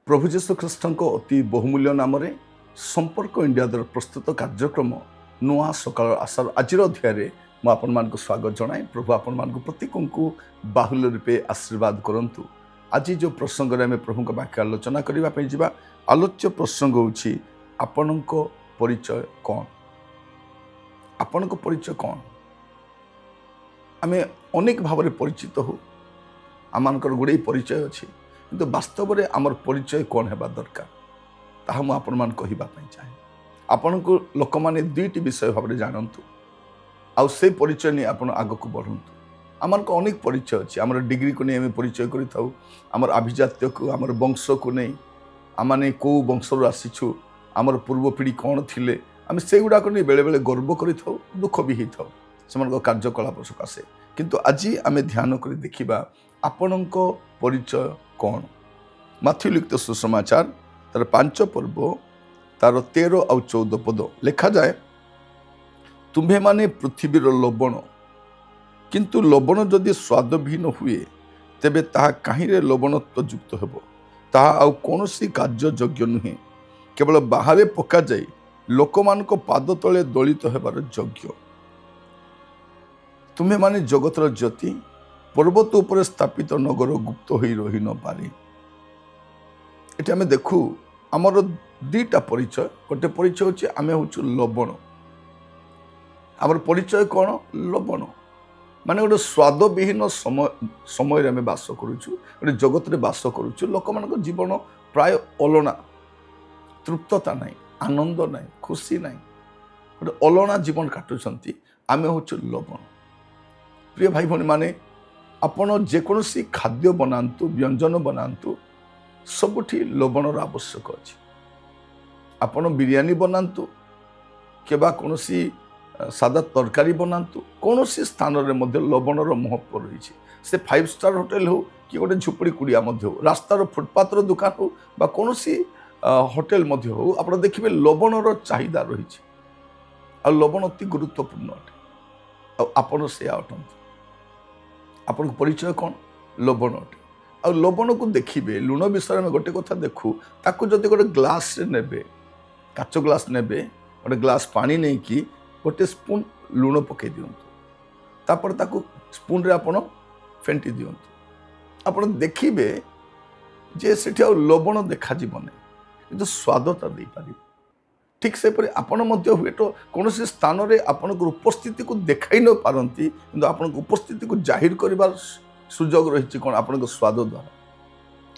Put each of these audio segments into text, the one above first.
प्रभु जीशु ख्रीष्ट अति बहुमूल्य नाम संपर्क इंडिया द्वारा प्रस्तुत कार्यक्रम नुआ सकाल आशार आज अध्याय मुझे स्वागत जनाए। प्रभु आपण मान प्रत्येक को बाहुल्य रूपे आशीर्वाद करंतु। आज जो प्रसंग में प्रभु वाक्य आलोचना करने जा आलोच्य प्रसंग होछि आपणक परिचय कौन। आपणक परिचय कौन आम अनेक भाव में परिचित हो आमर गुड़े परिचय अच्छी किंतु वास्तव में आमर परिचय कौन है दरकार ताहा मु आपण मान कहिबापई चाहे। आपण को लोक माने दुईटी विषय भाव में जानतु आउ से परिचय नहीं आपण आग को बढ़ंतु। आमर को अनेक परिचय अच्छी आमर डिग्री को नहीं आम परिचय करिथाउ आमर आभिजात्य को आमर वंश को नहीं आम कौ वंशर आसीछु आमर पूर्व पीढ़ी कौन थिले आम से गुड़ाक नहीं बेले बेले गर्व करिथाउ दुख भी होता से कार्यकलाप सकाशे। किंतु आज आम ध्यान कर देखा आपणक परिचय कौन। माथ्यू लिखित सुसमाचार तार 5 पर्व तार 13 और 14 पद लिखा जाए, तुम्हें माने पृथ्वीर लवण किंतु लवण जदि स्वादविहीन हुए तेबे ताहा काहिरे लवणत्व युक्त हेब ताहा आउ कौनसी कार्य योग्य नुहे केवल बाहरे पका जाई लोकमानक पाद तले दलित हेबार योग्य। तुम्हें माने जगतर ज्योति पर्वत उपर स्थापित नगर गुप्त हो रही न पारे। ये आम देखू आमर दीटा परिचय गोटे परिचय होची आमे होचु लवण। आमर परिचय कौन लवण माने गोटे स्वादविहीन समय आम बास करुचु गोटे जगत रे बास करुचु। लोक मान जीवन प्राय अलना तृप्तता नहीं आनंद नहीं खुशी नहीं गोटे अलना जीवन काटुछंती आमे होचु लवण। प्रिय भाई भौणी माने आपण जेकोसी खाद्य बनातु व्यंजन बनातु सबुठी लवणर आवश्यक अच्छी। आपण बिरियानी बनातु केबा कोनोसी सादा तरकारी बनातु कोनोसी स्थान रे मध्य लवणर महत्व रही। से 5 स्टार होटेल हो कि गोटे झुपड़ी कुड़िया मध्य हो रास्तार फुटपाथर दुकान हो बा कोनोसी होटेल मध्य हो आपण देखिबे लवणर चाहिदा रही। आ लवण अति गुरुत्वपूर्ण अटे आपण से अटंती। आपण परिचय कौन लवण अटे। आ लवण को देखिए लुण विषय में गोटे कथा देखू ताकू जदि गोटे ग्लास नेबे काच ग्लास नेबे गोटे ग्लास पानी नहीं कि गोटे स्पून लुण पकई दिंतु तापर ताकू स्पून रे आपण फेंटी दिंतु आपण देखिए जे सेठी आ लवण देखा जीवन किंतु स्वादता दे पारिबे। ठीक से परे आपण मध्य हुए तो कौन से स्थान रे आपण उपस्थिति को देखाई न पारंती किंतु आपण उपस्थिति को जाहिर करिबार सुजोग रही कौन आपण स्वाद द्वारा।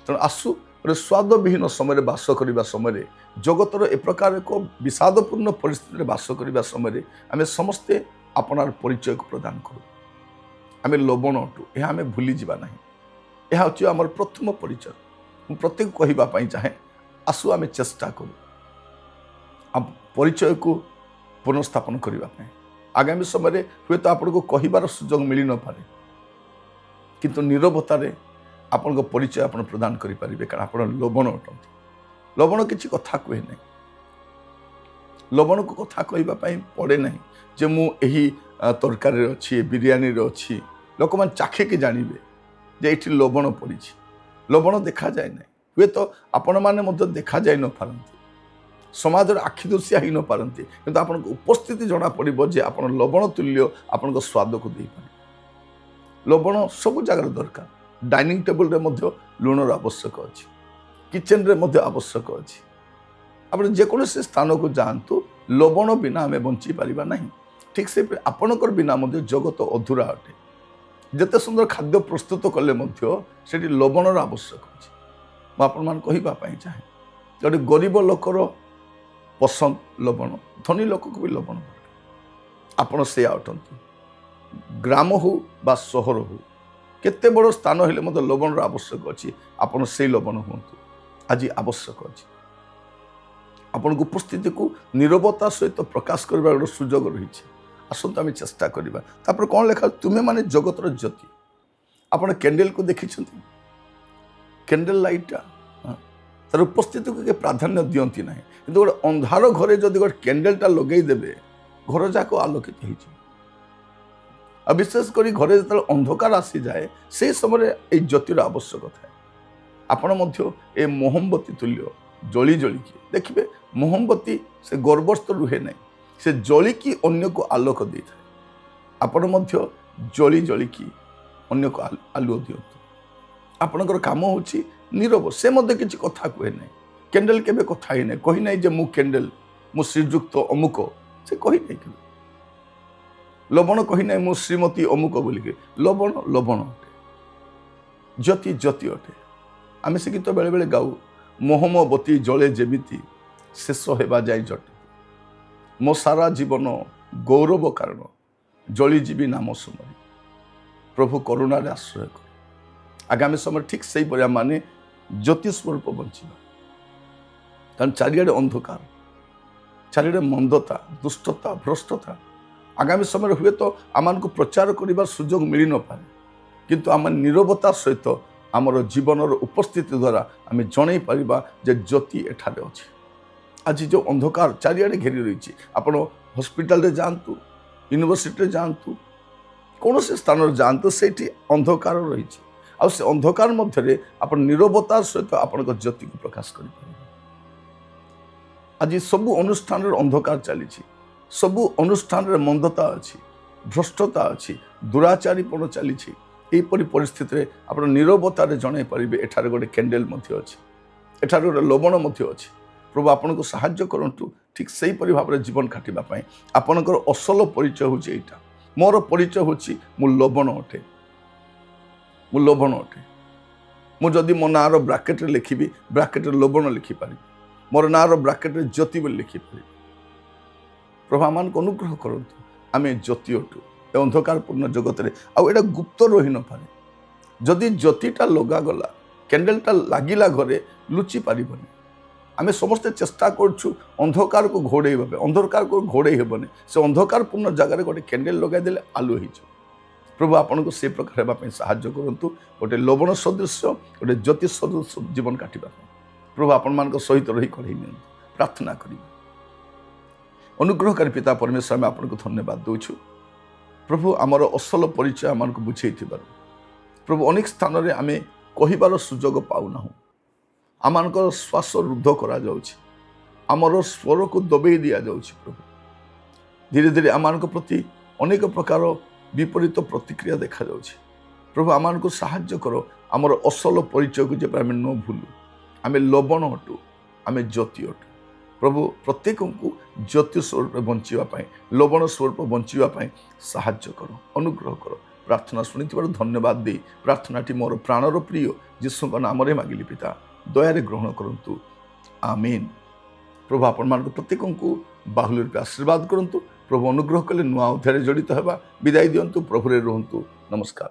तेणु आसु गोटे स्वाद विहीन समय बास करने समय जगतर ए प्रकार एक विषादपूर्ण परिस्थिति बास करने समय आम समस्ते आपणार परिचय को प्रदान करूँ। आम लवण अटू यह आम भूली जावा नहीं। यह हूँ आम प्रथम परिचय। मु प्रत्येक कहवाई चाहे आसु आम चेष्टा करूँ परिचय को पुनर्स्थापन करने। आगामी समय हुए तो आपको कहबार सुजोग मिल न पारे किंतु नीरवतार आपण परिचय आप प्रदान करें कारण आप लवण अटंती। लवण किसी कथा कहे ना लवण को कथा कहवाई पड़े ना जे मुझे तरकारी अच्छी बिरियानी अच्छी लोक मैंने चाखिकी जानवे जे ये लवण पड़ी। लवण देखा जाए ना हुए तो आपण मैंने देखा जाए न पारती समाज आखि दृश्या ही न पारती किंतु आप उपस्थिति जना पड़ो जे आप लवण तुल्य आपण स्वाद को दे पारे। लवण सब जगार दरकार। डाइनिंग टेबल रे मध्य लुणर आवश्यक अच्छी किचेन रे मध्य आवश्यक अच्छी। आप जेकोसी स्थान को जातु लवण बिना आम बंची पारिबा नहीं। ठीक से आपणकर बिना मध्य जगत अधूरा अटे। ଯେତେ ସୁନ୍ଦର ଖାଦ୍ୟ ପ୍ରସ୍ତୁତ କଲେ ମଧ୍ୟ ସେଠି ଲବଣର ଆବଶ୍ୟକ ଅଛି। ମୁଁ ଆପଣମାନଙ୍କୁ କହିବା ପାଇଁ ଚାହେଁ, ଗୋଟେ ଗରିବ ଲୋକର ପସନ୍ଦ ଲବଣ, ଧନୀ ଲୋକକୁ ବି ଲବଣ ଦରକାର। ଆପଣ ସେଇଆ ଅଟନ୍ତି। ଗ୍ରାମ ହଉ ବା ସହର ହଉ, କେତେ ବଡ଼ ସ୍ଥାନ ହେଲେ ମଧ୍ୟ ଲବଣର ଆବଶ୍ୟକ ଅଛି। ଆପଣ ସେଇ ଲବଣ ହୁଅନ୍ତୁ। ଆଜି ଆବଶ୍ୟକ ଅଛି। ଆପଣଙ୍କ ଉପସ୍ଥିତିକୁ ନିରବତା ସହିତ ପ୍ରକାଶ କରିବାର ଗୋଟେ ସୁଯୋଗ ରହିଛି। ଆସନ୍ତୁ ଆମେ ଚେଷ୍ଟା କରିବା। ତାପରେ କ'ଣ ଲେଖା, ତୁମେ ମାନେ ଜଗତର ଜ୍ୟୋତି। ଆପଣ କ୍ୟାଣ୍ଡେଲକୁ ଦେଖିଛନ୍ତି? କ୍ୟାଣ୍ଡେଲ ଲାଇଟ୍ଟା ତାର ଉପସ୍ଥିତିକୁ କିଏ ପ୍ରାଧାନ୍ୟ ଦିଅନ୍ତି ନାହିଁ, କିନ୍ତୁ ଗୋଟେ ଅନ୍ଧାର ଘରେ ଯଦି ଗୋଟେ କ୍ୟାଣ୍ଡେଲଟା ଲଗେଇଦେବେ, ଘର ଯାକ ଆଲୋକିତ ହେଇଯିବ। ଆଉ ବିଶେଷ କରି ଘରେ ଯେତେବେଳେ ଅନ୍ଧକାର ଆସିଯାଏ, ସେହି ସମୟରେ ଏଇ ଜ୍ୟୋତିର ଆବଶ୍ୟକ ଥାଏ। ଆପଣ ମଧ୍ୟ ଏ ମହମବତୀ ତୁଲ୍ୟ ଜଳି ଜଳିକି ଦେଖିବେ, ମହମବତୀ ସେ ଗର୍ଭସ୍ଥ ରୁହେ ନାହିଁ, ସେ ଜଳିକି ଅନ୍ୟକୁ ଆଲୋକ ଦେଇଥାଏ। ଆପଣ ମଧ୍ୟ ଜଳି ଜଳିକି ଅନ୍ୟକୁ ଆଲୁଅ ଦିଅନ୍ତୁ। ଆପଣଙ୍କର କାମ ହେଉଛି ନୀରବ। ସେ ମଧ୍ୟ କିଛି କଥା କୁହେ ନାହିଁ। କ୍ୟାଣ୍ଡେଲ କେବେ କଥା ହେଇନାହିଁ, କହିନାହିଁ ଯେ ମୁଁ କ୍ୟାଣ୍ଡେଲ, ମୁଁ ଶ୍ରୀଯୁକ୍ତ ଅମୁକ, ସେ କହିନାହିଁ କେବେ। ଲବଣ କହିନାହିଁ ମୁଁ ଶ୍ରୀମତୀ ଅମୁକ ବୋଲିକି। ଲବଣ ଲବଣ ଅଟେ, ଜ୍ୟୋତି ଜ୍ୟୋତି ଅଟେ। ଆମେ ସେ ଗୀତ ବେଳେବେଳେ ଗାଉ, ମହମବତୀ ଜଳେ ଯେମିତି ଶେଷ ହେବା ଯାଇ ଜଟେ, ମୋ ସାରା ଜୀବନ ଗୌରବ କାରଣ, ଜଳିଯିବି ନାମ ସୁମରି, ପ୍ରଭୁ କରୁଣାରେ ଆଶ୍ରୟ କରେ। ଆଗାମୀ ସମୟରେ ଠିକ୍ ସେହିପରି ଆମମାନେ ଜ୍ୟୋତି ସ୍ୱରୂପ ବଞ୍ଚିବା। କାରଣ ଚାରିଆଡ଼େ ଅନ୍ଧକାର, ଚାରିଆଡ଼େ ମନ୍ଦତା, ଦୁଷ୍ଟତା, ଭ୍ରଷ୍ଟତା। ଆଗାମୀ ସମୟରେ ହୁଏତ ଆମମାନଙ୍କୁ ପ୍ରଚାର କରିବାର ସୁଯୋଗ ମିଳିନପାରେ, କିନ୍ତୁ ଆମେ ନିରବତା ସହିତ ଆମର ଜୀବନର ଉପସ୍ଥିତି ଦ୍ୱାରା ଆମେ ଜଣାଇ ପାରିବା ଯେ ଜ୍ୟୋତି ଏଠାରେ ଅଛି। ଆଜି ଯେଉଁ ଅନ୍ଧକାର ଚାରିଆଡ଼େ ଘେରି ରହିଛି, ଆପଣ ହସ୍ପିଟାଲରେ ଯାଆନ୍ତୁ, ୟୁନିଭର୍ସିଟିରେ ଯାଆନ୍ତୁ, କୌଣସି ସ୍ଥାନରେ ଯାଆନ୍ତୁ, ସେଇଠି ଅନ୍ଧକାର ରହିଛି। ଆଉ ସେ ଅନ୍ଧକାର ମଧ୍ୟରେ ଆପଣ ନିରବତାର ସହିତ ଆପଣଙ୍କ ଜ୍ୟୋତିକୁ ପ୍ରକାଶ କରିପାରିବେ। ଆଜି ସବୁ ଅନୁଷ୍ଠାନରେ ଅନ୍ଧକାର ଚାଲିଛି, ସବୁ ଅନୁଷ୍ଠାନରେ ମନ୍ଦତା ଅଛି, ଭ୍ରଷ୍ଟତା ଅଛି, ଦୁରାଚାରୀପଣ ଚାଲିଛି। ଏହିପରି ପରିସ୍ଥିତିରେ ଆପଣ ନିରବତାରେ ଜଣାଇ ପାରିବେ ଏଠାରେ ଗୋଟେ କ୍ୟାଣ୍ଡେଲ ମଧ୍ୟ ଅଛି, ଏଠାରେ ଗୋଟେ ଲବଣ ମଧ୍ୟ ଅଛି। ପ୍ରଭୁ ଆପଣଙ୍କୁ ସାହାଯ୍ୟ କରନ୍ତୁ ଠିକ୍ ସେହିପରି ଭାବରେ ଜୀବନ କାଟିବା ପାଇଁ। ଆପଣଙ୍କର ଅସଲ ପରିଚୟ ହେଉଛି ଏଇଟା, ମୋର ପରିଚୟ ହେଉଛି ମୁଁ ଲବଣ ଅଟେ, ମୁଁ ଲବଣ ଅଟେ। ମୁଁ ଯଦି ମୋ ନାଁର ବ୍ରାକେଟରେ ଲେଖିବି, ବ୍ରାକେଟରେ ଲବଣ ଲେଖିପାରିବି, ମୋର ନାଁର ବ୍ରାକେଟରେ ଜ୍ୟୋତି ବୋଲି ଲେଖିପାରିବି। ପ୍ରଭୁ ଆମମାନଙ୍କୁ ଅନୁଗ୍ରହ କରନ୍ତୁ, ଆମେ ଜ୍ୟୋତି ଅଟୁ ଏ ଅନ୍ଧକାରପୂର୍ଣ୍ଣ ଜଗତରେ। ଆଉ ଏଇଟା ଗୁପ୍ତ ରହି ନପାରେ। ଯଦି ଜ୍ୟୋତିଟା ଲଗାଗଲା, କ୍ୟାଣ୍ଡେଲଟା ଲାଗିଲା ଘରେ, ଲୁଚି ପାରିବନି। ଆମେ ସମସ୍ତେ ଚେଷ୍ଟା କରୁଛୁ ଅନ୍ଧକାରକୁ ଘୋଡ଼େଇବା ପାଇଁ, ଅନ୍ଧକାରକୁ ଘୋଡ଼େଇ ହେବନି। ସେ ଅନ୍ଧକାରପୂର୍ଣ୍ଣ ଜାଗାରେ ଗୋଟେ କ୍ୟାଣ୍ଡେଲ ଲଗାଇଦେଲେ ଆଲୁଅ ହେଇଯିବ। ପ୍ରଭୁ ଆପଣଙ୍କୁ ସେ ପ୍ରକାର ହେବା ପାଇଁ ସାହାଯ୍ୟ କରନ୍ତୁ, ଗୋଟେ ଲବଣ ସଦୃଶ, ଗୋଟେ ଜ୍ୟୋତି ସଦୃଶ ଜୀବନ କାଟିବା ପାଇଁ। ପ୍ରଭୁ ଆପଣମାନଙ୍କ ସହିତ ରହି କଢ଼େଇ ନିଅନ୍ତୁ। ପ୍ରାର୍ଥନା କରିବା। ଅନୁଗ୍ରହକାରୀ ପିତା ପରମେଶ୍ୱର, ଆମେ ଆପଣଙ୍କୁ ଧନ୍ୟବାଦ ଦେଉଛୁ ପ୍ରଭୁ, ଆମର ଅସଲ ପରିଚୟ ଆମମାନଙ୍କୁ ବୁଝେଇଥିବାରୁ। ପ୍ରଭୁ, ଅନେକ ସ୍ଥାନରେ ଆମେ କହିବାର ସୁଯୋଗ ପାଉନାହୁଁ। ଆମମାନଙ୍କର ଶ୍ୱାସ ରୁଦ୍ଧ କରାଯାଉଛି, ଆମର ସ୍ୱରକୁ ଦବେଇ ଦିଆଯାଉଛି। ପ୍ରଭୁ, ଧୀରେ ଧୀରେ ଆମମାନଙ୍କ ପ୍ରତି ଅନେକ ପ୍ରକାର ବିପରୀତ ପ୍ରତିକ୍ରିୟା ଦେଖାଯାଉଛି। ପ୍ରଭୁ, ଆମମାନଙ୍କୁ ସାହାଯ୍ୟ କର, ଆମର ଅସଲ ପରିଚୟକୁ ଯେପରି ଆମେ ନ ଭୁଲୁ। ଆମେ ଲବଣ ଅଟୁ, ଆମେ ଜ୍ୟୋତି ଅଟୁ। ପ୍ରଭୁ, ପ୍ରତ୍ୟେକଙ୍କୁ ଜ୍ୟୋତି ସ୍ୱରୂପରେ ବଞ୍ଚିବା ପାଇଁ, ଲବଣ ସ୍ୱରୂପ ବଞ୍ଚିବା ପାଇଁ ସାହାଯ୍ୟ କର, ଅନୁଗ୍ରହ କର। ପ୍ରାର୍ଥନା ଶୁଣିଥିବାରୁ ଧନ୍ୟବାଦ ଦେଇ ପ୍ରାର୍ଥନାଟି ମୋର ପ୍ରାଣର ପ୍ରିୟ ଯୀଶୁଙ୍କ ନାମରେ ମାଗିଲି ପିତା, ଦୟାରେ ଗ୍ରହଣ କରନ୍ତୁ। ଆମେନ୍। ପ୍ରଭୁ, ଆପଣମାନଙ୍କୁ ପ୍ରତ୍ୟେକଙ୍କୁ ବାହୁଲ୍ୟ ରୂପେ ଆଶୀର୍ବାଦ କରନ୍ତୁ। ପ୍ରଭୁ ଅନୁଗ୍ରହ କଲେ ନୂଆ ଅଧ୍ୟାୟରେ ଜଡ଼ିତ ହେବା। ବିଦାୟ ଦିଅନ୍ତୁ। ପ୍ରଭୁରେ ରୁହନ୍ତୁ। ନମସ୍କାର।